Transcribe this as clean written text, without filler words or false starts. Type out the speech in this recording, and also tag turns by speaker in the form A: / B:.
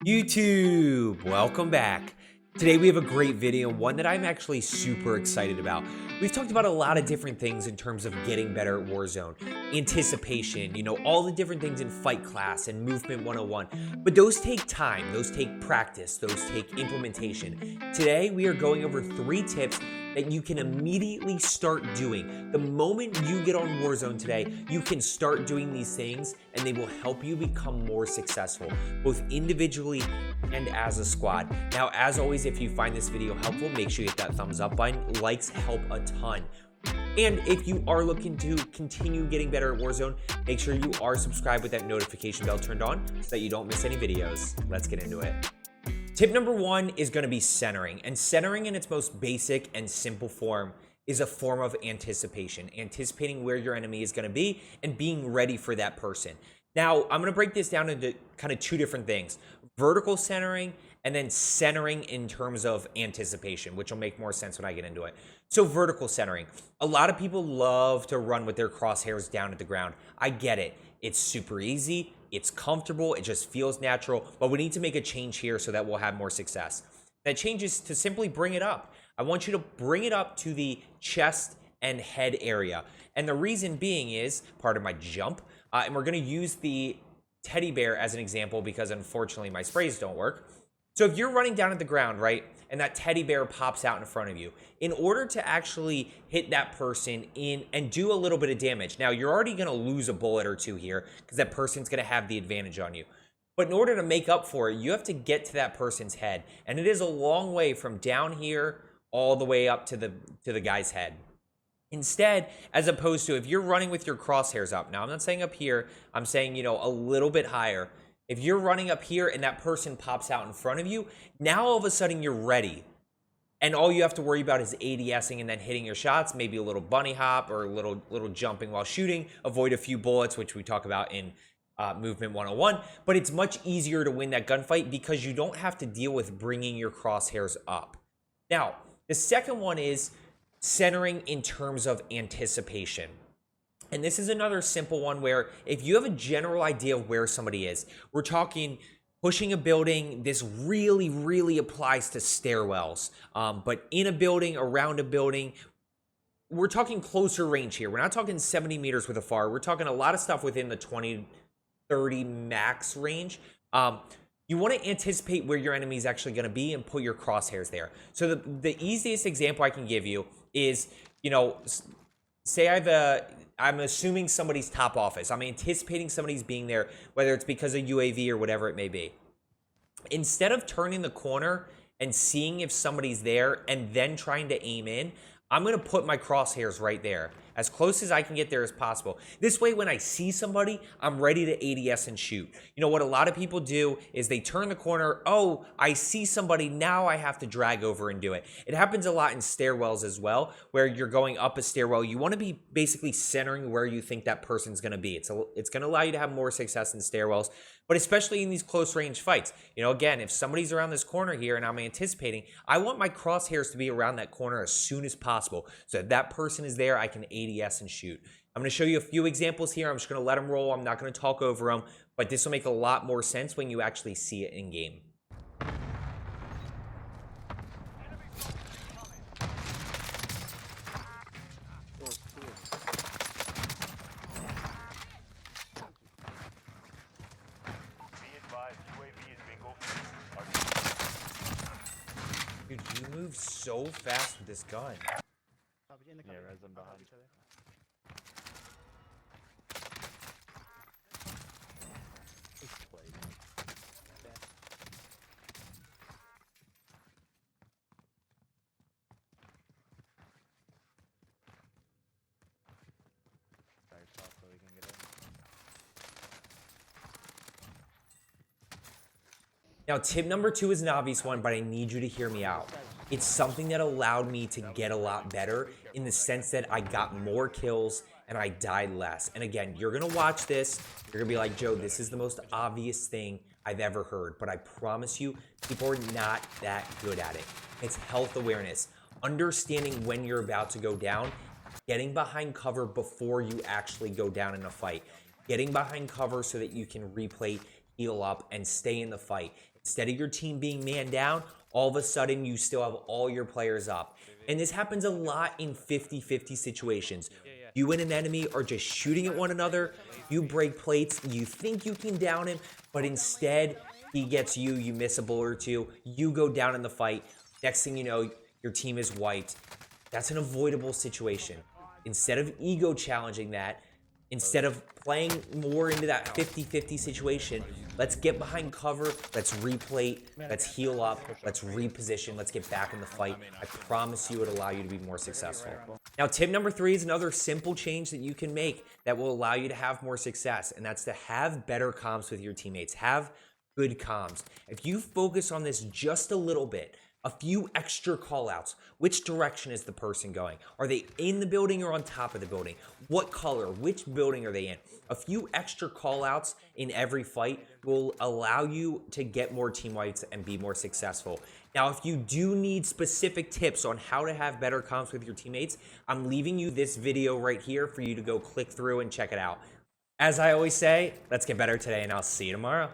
A: YouTube, welcome back. Today we have a great video, one that I'm actually super excited about. We've talked about a lot of different things in terms of getting better at Warzone, anticipation, all the different things in fight class and movement 101, but those take time, those take practice, those take implementation. Today we are going over 3 tips that you can immediately start doing. The moment you get on Warzone today, you can start doing these things and they will help you become more successful, both individually and as a squad. Now, as always, if you find this video helpful, make sure you hit that thumbs up button. Likes help a ton. And if you are looking to continue getting better at Warzone, make sure you are subscribed with that notification bell turned on so that you don't miss any videos. Let's get into it. Tip number 1 is going to be centering, and centering in its most basic and simple form is a form of anticipation, anticipating where your enemy is going to be and being ready for that person. Now, I'm going to break this down into kind of 2 different things: vertical centering and then centering in terms of anticipation, which will make more sense when I get into it. So vertical centering, a lot of people love to run with their crosshairs down at the ground. I get it. It's super easy. It's comfortable. It just feels natural, but we need to make a change here so that we'll have more success. That change is to simply bring it up. I want you to bring it up to the chest and head area. And the reason being is part of my jump. And we're going to use the teddy bear as an example because unfortunately my sprays don't work. So if you're running down at the ground, right, and that teddy bear pops out in front of you, in order to actually hit that person in and do a little bit of damage, now you're already going to lose a bullet or 2 here because that person's going to have the advantage on you. But in order to make up for it, you have to get to that person's head. And it is a long way from down here all the way up to the guy's head. Instead, as opposed to if you're running with your crosshairs up, now I'm not saying up here, I'm saying, a little bit higher. If you're running up here and that person pops out in front of you, now all of a sudden you're ready. And all you have to worry about is ADSing and then hitting your shots, maybe a little bunny hop or a little jumping while shooting, avoid a few bullets, which we talk about in movement 101. But it's much easier to win that gunfight because you don't have to deal with bringing your crosshairs up. Now, the second one is centering in terms of anticipation. And this is another simple one where if you have a general idea of where somebody is, we're talking pushing a building. This really, really applies to stairwells. But in a building, around a building, we're talking closer range here. We're not talking 70 meters with a FAR. We're talking a lot of stuff within the 20, 30 max range. You want to anticipate where your enemy is actually going to be and put your crosshairs there. So the easiest example I can give you is, say I'm assuming somebody's top office. I'm anticipating somebody's being there, whether it's because of UAV or whatever it may be. Instead of turning the corner and seeing if somebody's there and then trying to aim in, I'm going to put my crosshairs right there, as close as I can get there as possible. This way, when I see somebody, I'm ready to ADS and shoot. What a lot of people do is they turn the corner. Oh, I see somebody. Now I have to drag over and do it. It happens a lot in stairwells as well, where you're going up a stairwell. You want to be basically centering where you think that person's going to be. It's going to allow you to have more success in stairwells, but especially in these close range fights. Again, if somebody's around this corner here and I'm anticipating, I want my crosshairs to be around that corner as soon as possible. So if that person is there, I can ADS and shoot. I'm going to show you a few examples here. I'm just going to let them roll. I'm not going to talk over them, but this will make a lot more sense when you actually see it in game. Dude, you move so fast with this gun.
B: Yeah, res them behind each other.
A: Now, tip number 2 is an obvious one, but I need you to hear me out. It's something that allowed me to get a lot better in the sense that I got more kills and I died less. And again, you're going to watch this. You're going to be like, Joe, this is the most obvious thing I've ever heard. But I promise you, people are not that good at it. It's health awareness. Understanding when you're about to go down. Getting behind cover before you actually go down in a fight. Getting behind cover so that you can replay, heal up, and stay in the fight. Instead of your team being man down, all of a sudden you still have all your players up. And this happens a lot in 50-50 situations. You and an enemy are just shooting at one another, you break plates, you think you can down him, but instead he gets you, you miss a bullet or two, you go down in the fight. Next thing you know, your team is wiped. That's an avoidable situation. Instead of ego challenging that, instead of playing more into that 50-50 situation, let's get behind cover, let's replate, let's heal up, let's reposition, let's get back in the fight. I promise you it'll allow you to be more successful. Now, tip number 3 is another simple change that you can make that will allow you to have more success, and that's to have better comms with your teammates. Have good comms. If you focus on this just a little bit, a few extra callouts. Which direction is the person going? Are they in the building or on top of the building? What color? Which building are they in? A few extra callouts in every fight will allow you to get more team wipes and be more successful. Now, if you do need specific tips on how to have better comms with your teammates, I'm leaving you this video right here for you to go click through and check it out. As I always say, let's get better today, and I'll see you tomorrow.